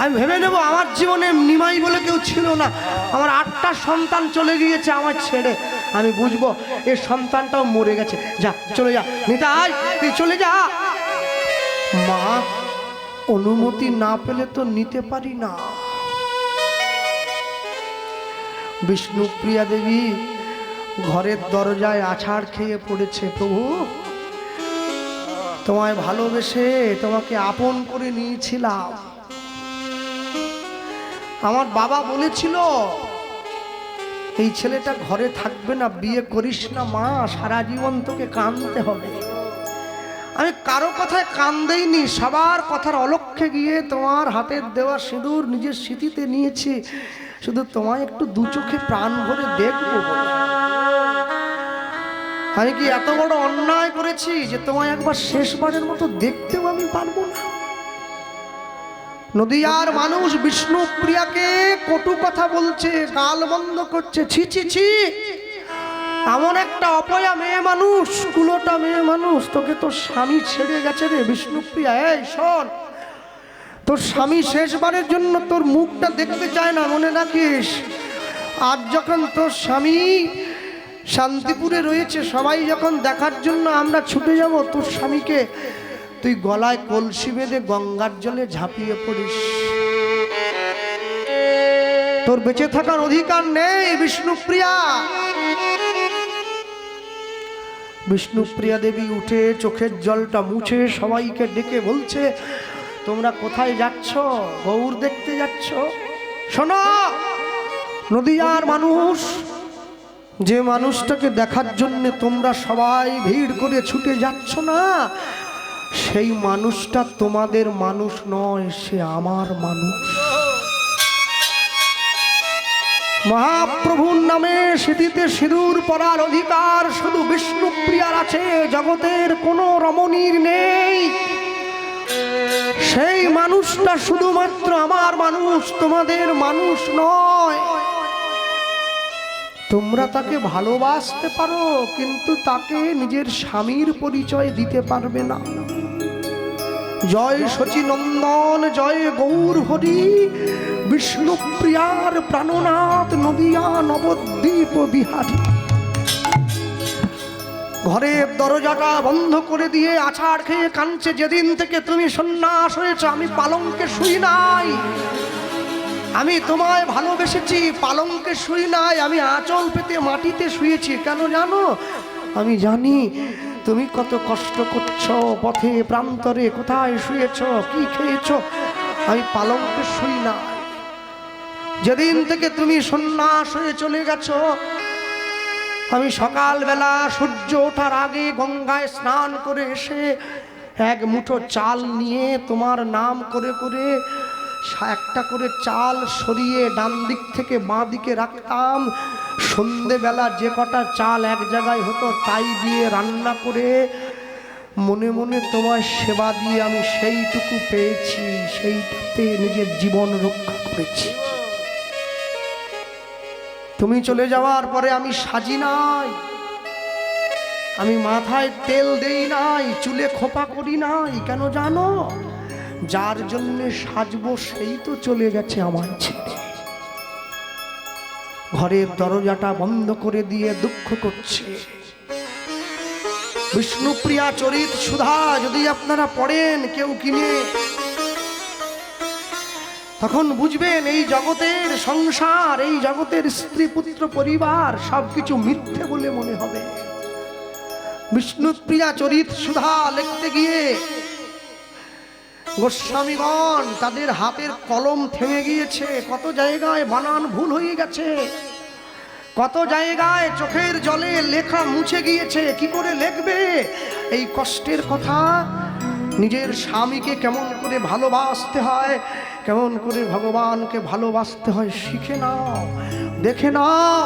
আমি ভেবে নেব আমার জীবনে নিমাই বলে কেউ ছিল না, আমার 8টা সন্তান চলে গিয়েছে আমার ছেড়ে, আমি বুঝবো এর সন্তানটাও মরে গেছে। যা, চলে যা নিতাই, তুই চলে যা। মা অনুমতি না পেলে তো নিতে পারি না। বিষ্ণুপ্রিয়া দেবী ঘরের দরজায় আছাড় খেয়ে পড়েছে। প্রভু, তোমায় ভালোবেসে তোমাকে আপন করে নিয়েছিলাম। আমার বাবা বলেছিল এই ছেলেটা ঘরে থাকবে না, বিয়ে করিস না মা, সারা জীবন তোকে কাঁদতে হবে। আমি কারো কথায় কান দেইনি, সবার কথার অলক্ষ্যে গিয়ে তোমার হাতের দেওয়া সিঁদুর নিজের স্মৃতিতে নিয়েছি, শুধু তোমায় একটু দু চোখে প্রাণ ভরে দেখবো বলে। আমি কি এত বড় অন্যায় করেছি যে তোমায় একবার শেষবারের মতো দেখতেও আমি পারবো না? নদিয়ার মানুষ বিষ্ণুপ্রিয়াকে কটু কথা বলছে, গাল বন্ধ করছে। ছি ছি ছি, এমন একটা অপয়া মেয়ে মানুষ, কুলোটা মেয়ে মানুষ, তোকে তোর স্বামী ছেড়ে গেছে রে বিষ্ণুপ্রিয়া। এই শোন, তোর স্বামী শেষবারের জন্য তোর মুখটা দেখতে চায় না, মনে রাখিস। আজ যখন তোর স্বামী শান্তিপুরে রয়েছে, সবাই যখন দেখার জন্য আমরা ছুটে যাব, তোর স্বামীকে তুই গলায় কলসি বেঁধে গঙ্গার জলে ঝাঁপিয়ে পড়িস। তোর বেঁচে থাকার অধিকার নেই বিষ্ণুপ্রিয়া। বিষ্ণুপ্রিয়া দেবী উঠে চোখের জলটা মুছে সবাইকে ডেকে বলছে, তোমরা কোথায় যাচ্ছ? গৌর দেখতে যাচ্ছ? শোনো, নদিয়ার মানুষ, যে মানুষটাকে দেখার জন্য তোমরা সবাই ভিড় করে ছুটে যাচ্ছ না, সেই মানুষটা তোমাদের মানুষ নয়, সে আমার মানুষ। মহাপ্রভুর নামে সিঁথিতে সিঁদুর পরার অধিকার শুধু বিষ্ণুপ্রিয়ার আছে, জগতের কোনো রমণীর নেই। সেই মানুষটা শুধুমাত্র আমার মানুষ, তোমাদের মানুষ নয়। তোমরা তাকে ভালোবাসতে পারো, কিন্তু তাকে নিজের স্বামীর পরিচয় দিতে পারবে না। জয় শচীনন্দন, জয় গৌর হরি, বিষ্ণুপ্রিয়ার প্রাণনাথ নদিয়া নবদ্বীপ বিহারী। ঘরের দরজাটা বন্ধ করে দিয়ে আছাড় খেয়ে কাঁদছে, যেদিন থেকে তুমি সন্ন্যাস হয়েছ আমি পালঙ্কে শুই নাই। আমি তোমায় ভালোবেসেছি, পালঙ্কে শুই নাই, আমি আঁচল পেতে মাটিতে শুয়েছি। কেন জানো? আমি জানি তুমি কত কষ্ট করছো, পথে প্রান্তরে কোথায় শুয়েছ, কি খেয়েছ। আমি পালঙ্কে শুই না। যেদিন থেকে তুমি সন্ন্যাস হয়ে চলে গেছো, আমি সকালবেলা সূর্য ওঠার আগে গঙ্গায় স্নান করে এসে এক মুঠো চাল নিয়ে তোমার নাম করে করে একটা করে চাল সরিয়ে ডান দিক থেকে বাঁ দিকে রাখতাম। সন্ধেবেলা যে কটা চাল এক জায়গায় হতো তাই দিয়ে রান্না করে মনে মনে তোমার সেবা দিয়ে আমি সেইটুকু পেয়েছি, সেইটাতে নিজের জীবন রক্ষা করেছি। তুমি চলে যাওয়ার পরে আমি সাজি নাই, আমি মাথায় তেল দেই নাই, চুলে খোপা করি নাই। কেন জানো? যার জন্য সাজবো সেই তো চলে গেছে আমায় ছেড়ে। ঘরের দরজাটা বন্ধ করে দিয়ে দুঃখ করছে। বিষ্ণুপ্রিয়া চরিত সুধা যদি আপনারা পড়েন কেউ কিনে, তখন বুঝবেন এই জগতের সংসার, এই জগতের স্ত্রী পুত্র পরিবার সবকিছু মিথ্যে বলে মনে হবে। বিষ্ণুপ্রিয়া চরিত সুধা লিখতে গিয়ে গোস্বামীগণ তাদের হাতের কলম থেমে গিয়েছে, কত জায়গায় বানান ভুল হয়ে গেছে, কত জায়গায় চোখের জলে লেখা মুছে গিয়েছে। কি করে লিখবে এই কষ্টের কথা? নিজের স্বামীকে কেমন করে ভালোবাসতে হয়, কেমন করে ভগবানকে ভালোবাসতে হয় শিখে নাও, দেখে নাও।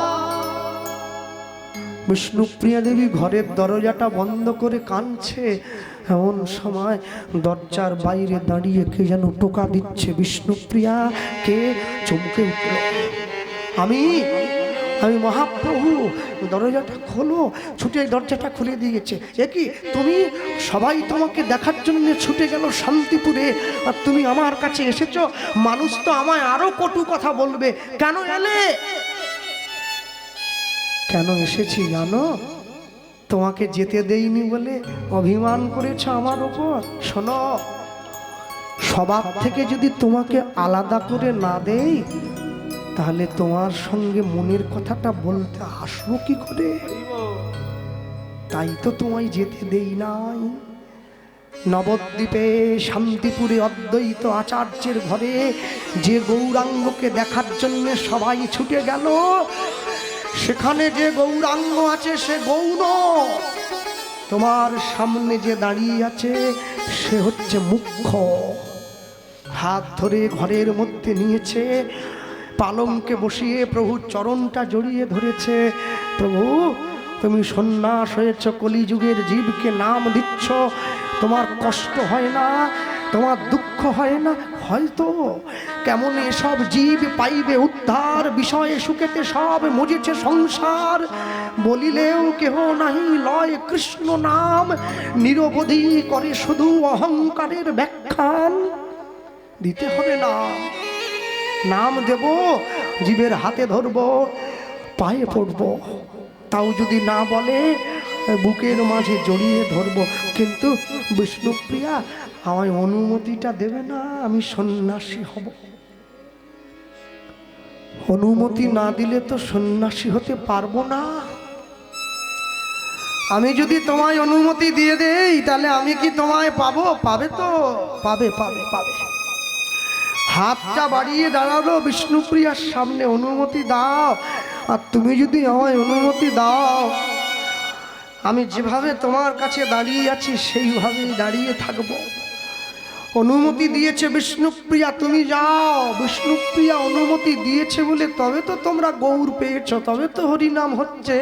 বিষ্ণুপ্রিয়া দেবী ঘরের দরজাটা বন্ধ করে কাঁদছে। এমন সময় দরজার বাইরে দাঁড়িয়ে কে যেন টোকা দিচ্ছে। বিষ্ণুপ্রিয়া কে? চমকে উঠল। আমি মহাপ্রভু, দরজাটা খোলো। ছুটে দরজাটা খুলে দিয়েছে। এ কি তুমি? সবাই তোমাকে দেখার জন্য ছুটে গেল শান্তিপুরে, আর তুমি আমার কাছে এসেছো? মানুষ তো আমায় আরো কটু কথা বলবে। কেন এলে? কেন এসেছি জানো? তোমাকে যেতে দেইনি বলে অভিমান করেছ আমার ওপর। শোনো, সবার থেকে যদি তোমাকে আলাদা করে না দেই, তাহলে তোমার সঙ্গে মনের কথাটা বলতে আসবো কি করে? তাই তো তোমায় যেতে দেই নাই। নবদ্বীপে শান্তিপুরে অদ্বৈত আচার্যের ঘরে যে গৌরাঙ্গকে দেখার জন্য সবাই ছুটে গেল, সেখানে যে গৌরাঙ্গ আছে সে গৌণ। তোমার সামনে যে দাঁড়িয়ে আছে সে হচ্ছে মুখ্য। হাত ধরে ঘরের মধ্যে নিয়েছে, পালঙ্কে বসিয়ে প্রভুর চরণটা জড়িয়ে ধরেছে। প্রভু তুমি সন্ন্যাস হয়েছ, কলিযুগের জীবকে নাম দিচ্ছ, তোমার কষ্ট হয় না, তোমার দুঃখ হয় না? হয়তো। কেমন এসব জীব পাইবে উদ্ধার, বিষয়ে সুখেতে সব মজেছে সংসার। বলিলেও কেহ নাহি লয় কৃষ্ণ নাম, নিরবধি করে শুধু অহংকারের ব্যাখ্যান। দিতে হবে নাম, নাম দেব, জীবের হাতে ধরব, পায়ে পড়ব, তাও যদি না বলে বুকের মাঝে জড়িয়ে ধরব। কিন্তু বিষ্ণুপ্রিয়া আমায় অনুমতিটা দেবে না, আমি সন্ন্যাসী হব। অনুমতি না দিলে তো সন্ন্যাসী হতে পারবো না। আমি যদি তোমায় অনুমতি দিয়ে দেই তাহলে আমি কি তোমায় পাবো? পাবে তো, পাবে পাবে পাবে। হাতটা বাড়িয়ে দাঁড়ালো বিষ্ণুপ্রিয়ার সামনে, অনুমতি দাও। আর তুমি যদি আমায় অনুমতি দাও, আমি যেভাবে তোমার কাছে দাঁড়িয়ে আছি সেইভাবেই দাঁড়িয়ে থাকবো। অনুমতি দিয়েছে বিষ্ণুপ্রিয়া, তুমি যাও। বিষ্ণুপ্রিয়া অনুমতি দিয়েছে বলে তবে তো তোমরা গৌর পেয়েছ, তবে তো হরিনাম হচ্ছে,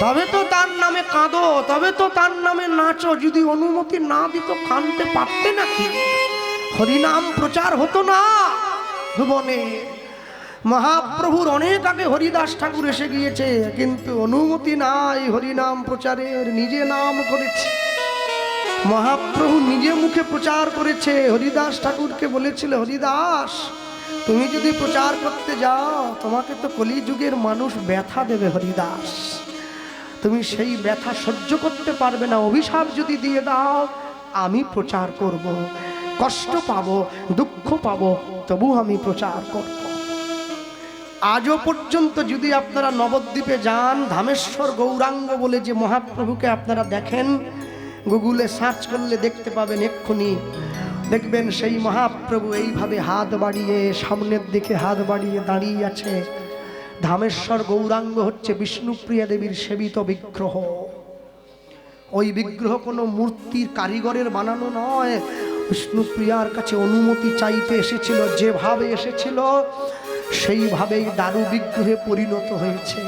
তবে তো তার নামে কাঁদো, তবে তো তার নামে নাচো। যদি অনুমতি না দিত কাঁদতে পারতে নাকি? হরিনাম প্রচার হতো না ভুবনে। মহাপ্রভুর অনেক আগে হরিদাস ঠাকুর এসে গিয়েছে, কিন্তু অনুমতি নাই হরিনাম প্রচারের। নিজে নাম করেছে মহাপ্রভু, নিজে মুখে প্রচার করেছে। হরিদাস ঠাকুরকে বলেছিল, হরিদাস তুমি যদি প্রচার করতে যাও তোমাকে তো কলিযুগের মানুষ ব্যথা দেবে। হরিদাস তুমি সেই ব্যথা সহ্য করতে পারবে না, অভিশাপ যদি দিয়ে দাও আমি প্রচার করব, কষ্ট পাবো, দুঃখ পাবো, তবু আমি প্রচার করব। আজও পর্যন্ত যদি আপনারা নবদ্বীপে যান, ধামেশ্বর গৌরাঙ্গ বলে যে মহাপ্রভুকে আপনারা দেখেন, গুগলে সার্চ করলে দেখতে পাবেন, এক্ষুনি দেখবেন সেই মহাপ্রভু এইভাবে হাত বাড়িয়ে সামনের দিকে হাত বাড়িয়ে দাঁড়িয়ে আছে। ধামেশ্বর গৌরাঙ্গ হচ্ছে বিষ্ণুপ্রিয়া দেবীর সেবিত বিগ্রহ। ওই বিগ্রহ কোনো মূর্তির কারিগরের বানানো নয়, বিষ্ণুপ্রিয়ার কাছে অনুমতি চাইতে এসেছিল। যেভাবে এসেছিল সেইভাবেই দারু বিগ্রহে পরিণত হয়েছে।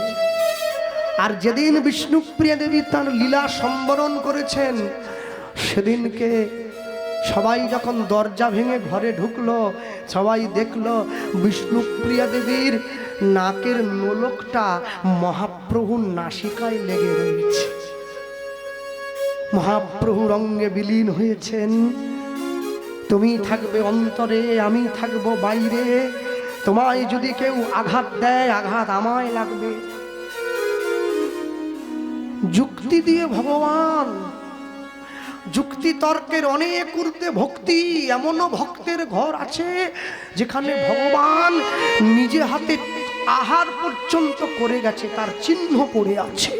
আর যেদিন বিষ্ণুপ্রিয়া দেবী তার লীলা সম্বরণ করেছেন, সেদিনকে সবাই যখন দরজা ভেঙে ঘরে ঢুকলো, সবাই দেখলো বিষ্ণুপ্রিয়া দেবীর নাকের নোলকটা মহাপ্রভুর নাসিকায় লেগে রয়েছে। মহাপ্রভু রঙ্গে বিলীন হয়েছেন। তুমি থাকবে অন্তরে, আমি থাকবো বাইরে। তোমায় যদি কেউ আঘাত দেয়, আঘাত আমায় লাগবে। যুক্তি দিয়ে ভগবান, যুক্তি তর্কের অনেক ঊর্ধ্বে ভক্তি। এমনও ভক্তের ঘর আছে যেখানে ভগবান নিজে হাতে আহার পর্যন্ত করে গেছে, তার চিহ্ন পড়ে আছে।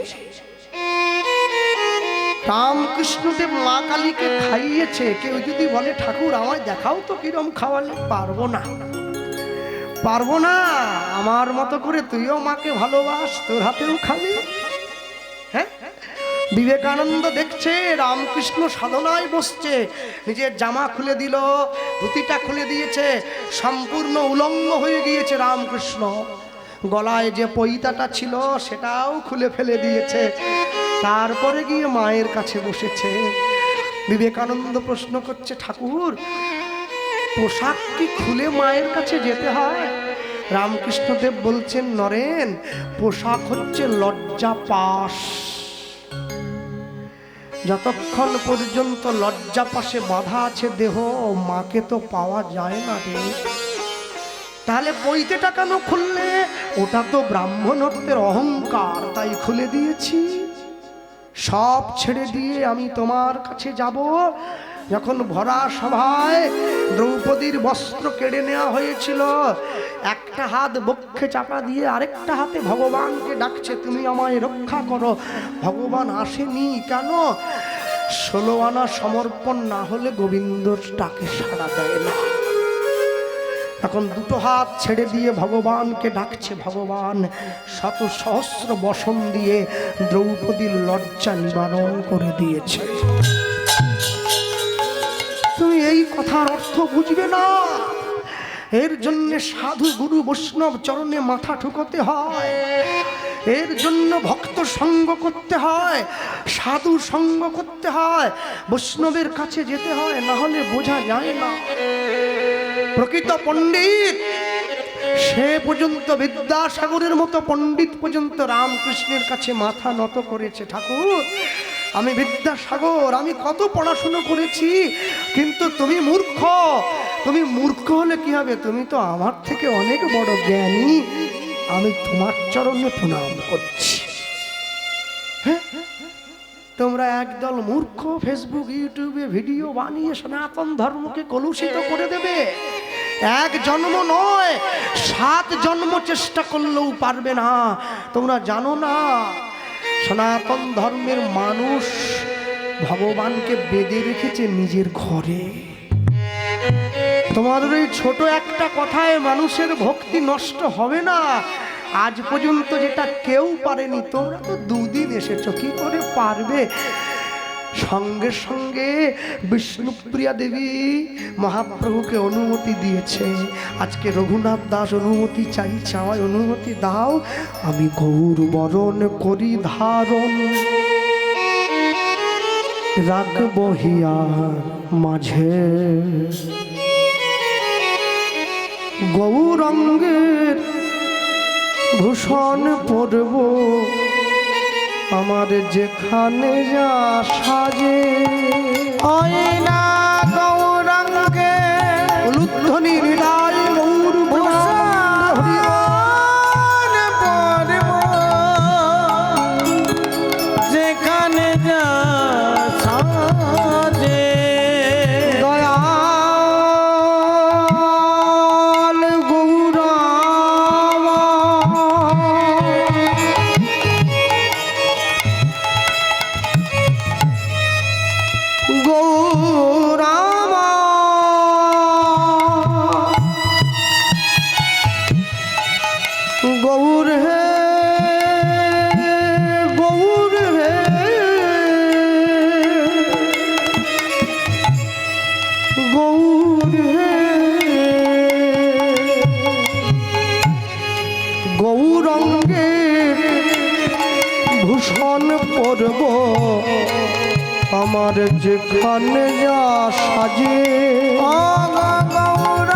রামকৃষ্ণদেব মা কালীকে খাইয়েছে। কেউ যদি বলে ঠাকুর আমায় দেখাও তো কিরম খাওয়ালে, পারবো না, পারবো না। আমার মতো করে তুইও মাকে ভালোবাস, তোর হাতেও খাবি। হ্যাঁ, বিবেকানন্দ দেখছে রামকৃষ্ণ সাধনায় বসছে, নিজের জামা খুলে দিল, ধুতিটা খুলে দিয়েছে, সম্পূর্ণ উলঙ্গ হয়ে গিয়েছে রামকৃষ্ণ। গলায় যে পৈতাটা ছিল সেটাও খুলে ফেলে দিয়েছে। তারপরে গিয়ে মায়ের কাছে বসেছে। বিবেকানন্দ প্রশ্ন করছে, ঠাকুর পোশাক কি খুলে মায়ের কাছে যেতে হয়? রামকৃষ্ণদেব বলছেন, নরেন, পোশাক হচ্ছে লজ্জা পাশ। যতক্ষণ পর্যন্ত লজ্জা পাশে বাঁধা আছে দেহ, মাকে তো পাওয়া যায় না রে। তাহলে পৈতেটা কেন খুললে? ওটা তো ব্রাহ্মণত্বের অহংকার, তাই খুলে দিয়েছি। সব ছেড়ে দিয়ে আমি তোমার কাছে যাব। যখন ভরা সভায় দ্রৌপদীর বস্ত্র কেড়ে নেওয়া হয়েছিল, একটা হাত বক্ষে চাপা দিয়ে আরেকটা হাতে ভগবানকে ডাকছে, তুমি আমায় রক্ষা করো। ভগবান আসেনি কেন? 16 আনা সমর্পণ না হলে গোবিন্দর ডাকে সাড়া দেয় না। এখন দুটো হাত ছেড়ে দিয়ে ভগবানকে ডাকছে। ভগবান শত সহস্র বসন দিয়ে দ্রৌপদীর লজ্জা নিবারণ করে দিয়েছে। তুমি এই কথার অর্থ বুঝবে না। এর জন্য সাধু গুরু বৈষ্ণব চরণে মাথা ঠুকতে হয়। এর জন্য ভক্ত সঙ্গ করতে হয়, সাধু সঙ্গ করতে হয়, বৈষ্ণবের কাছে যেতে হয়, না হলে বোঝা যায় না। প্রকৃত পণ্ডিত সে পর্যন্ত, বিদ্যাসাগরের মতো পণ্ডিত পর্যন্ত রামকৃষ্ণের কাছে মাথা নত করেছে। ঠাকুর, আমি বিদ্যাসাগর, আমি কত পড়াশুনো করেছি, কিন্তু তুমি মূর্খ। তুমি মূর্খ হলে কি হবে? তুমি তো আমার থেকে অনেক বড় জ্ঞানী। আমি তোমার চরণে প্রণাম করছি। হ্যাঁ, তোমরা একদল মূর্খ ফেসবুক ইউটিউবে ভিডিও বানিয়ে সনাতন ধর্মকে কলুষিত করে দেবে। এক জন্ম নয়, 7 জন্ম চেষ্টা করলেও পারবে না। তোমরা জানো না, সনাতন ধর্মের মানুষ ভগবানকে বেঁধে রেখেছে নিজের ঘরে। তোমাদের এই ছোট একটা কথায় মানুষের ভক্তি নষ্ট হবে না। আজ পর্যন্ত যেটা কেউ পারেনি, তোমরা তো 2 দিন এসেছো, কি করে পারবে? সঙ্গে সঙ্গে বিষ্ণুপ্রিয়া দেবী মহাপ্রভুকে অনুমতি দিয়েছে। আজকে রঘুনাথ দাস অনুমতি চাইছে, আমায় অনুমতি দাও, আমি গৌর বরণ করি ধারণ, রাখবো হিয়ার মাঝে গৌরাঙ্গের ভূষণ পরব, আমার যেখানে যা সাজে। আয়না গৌরাঙ্গে উলুধ্বনি হৃদয় গৌর ভূষণ পরব, যেখানে যা সাজে। দয়াল গৌরাম গৌরাম গৌর হে গৌর হে গৌর হে গৌরাঙ্গের ভূষণ পরব, আমার যেখানে যা সাজে। গৌর